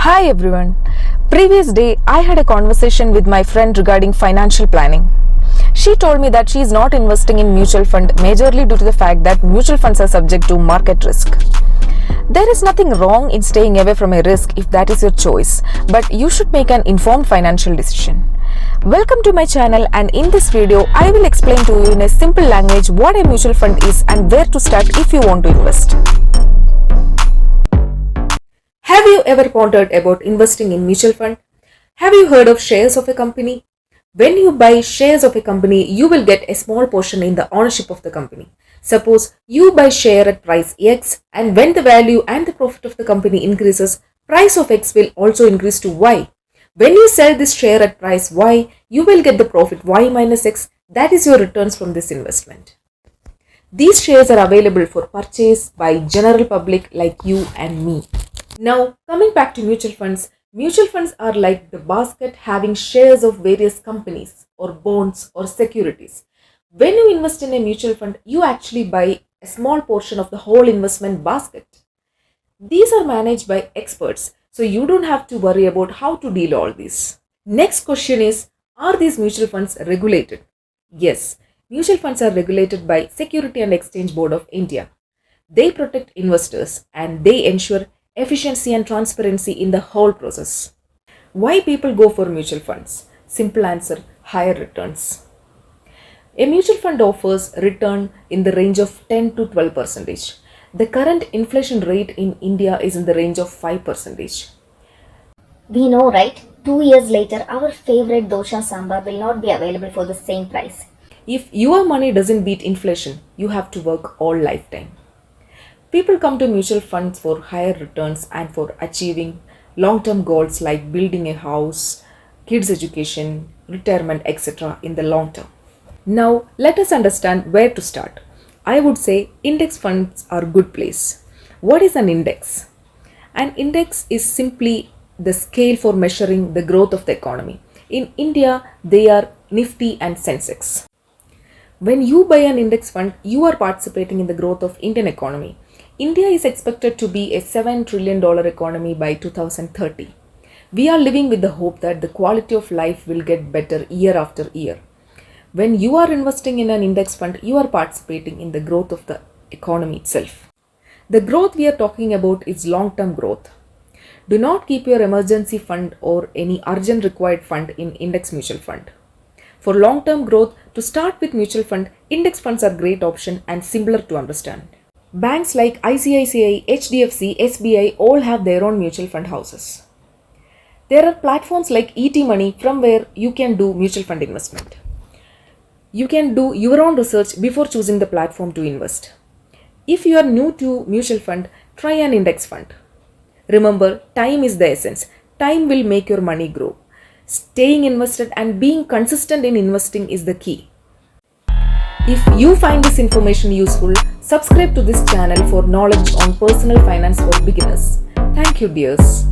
Hi everyone. Previous day I had a conversation with my friend regarding financial planning. She told me that she is not investing in mutual fund majorly due to the fact that mutual funds are subject to market risk. There is nothing wrong in staying away from a risk if that is your choice, but you should make an informed financial decision. Welcome to my channel, and in this video I will explain to you in a simple language what a mutual fund is and where to start if you want to invest. Have you ever pondered about investing in mutual fund? Have you heard of shares of a company? When you buy shares of a company, you will get a small portion in the ownership of the company. Suppose you buy share at price X, and when the value and the profit of the company increases, price of X will also increase to Y. When you sell this share at price Y, you will get the profit Y minus X. That is your returns from this investment. These shares are available for purchase by general public like you and me. Now, coming back to mutual funds are like the basket having shares of various companies or bonds or securities. When you invest in a mutual fund, you actually buy a small portion of the whole investment basket. These are managed by experts, so you don't have to worry about how to deal all this. Next question is, are these mutual funds regulated? Yes, mutual funds are regulated by Security and Exchange Board of India. They protect investors and they ensure efficiency and transparency in the whole process. Why people go for mutual funds? Simple answer, higher returns. A mutual fund offers return in the range of 10 to 12%. The current inflation rate in India is in the range of 5%. We know, right? 2 years later, our favorite dosha sambar will not be available for the same price. If your money doesn't beat inflation, you have to work all lifetime. People come to mutual funds for higher returns and for achieving long-term goals like building a house, kids' education, retirement, etc. in the long term. Now, let us understand where to start. I would say index funds are a good place. What is an index? An index is simply the scale for measuring the growth of the economy. In India, they are Nifty and Sensex. When you buy an index fund, you are participating in the growth of Indian economy. India is expected to be a $7 trillion economy by 2030. We are living with the hope that the quality of life will get better year after year. When you are investing in an index fund, you are participating in the growth of the economy itself. The growth we are talking about is long-term growth. Do not keep your emergency fund or any urgent required fund in index mutual fund. For long-term growth, to start with mutual fund, index funds are a great option and simpler to understand. Banks like ICICI, HDFC, SBI all have their own mutual fund houses. There are platforms like ET Money from where you can do mutual fund investment. You can do your own research before choosing the platform to invest. If you are new to mutual fund, try an index fund. Remember, time is the essence. Time will make your money grow. Staying invested and being consistent in investing is the key. If you find this information useful, subscribe to this channel for knowledge on personal finance for beginners. Thank you, dears.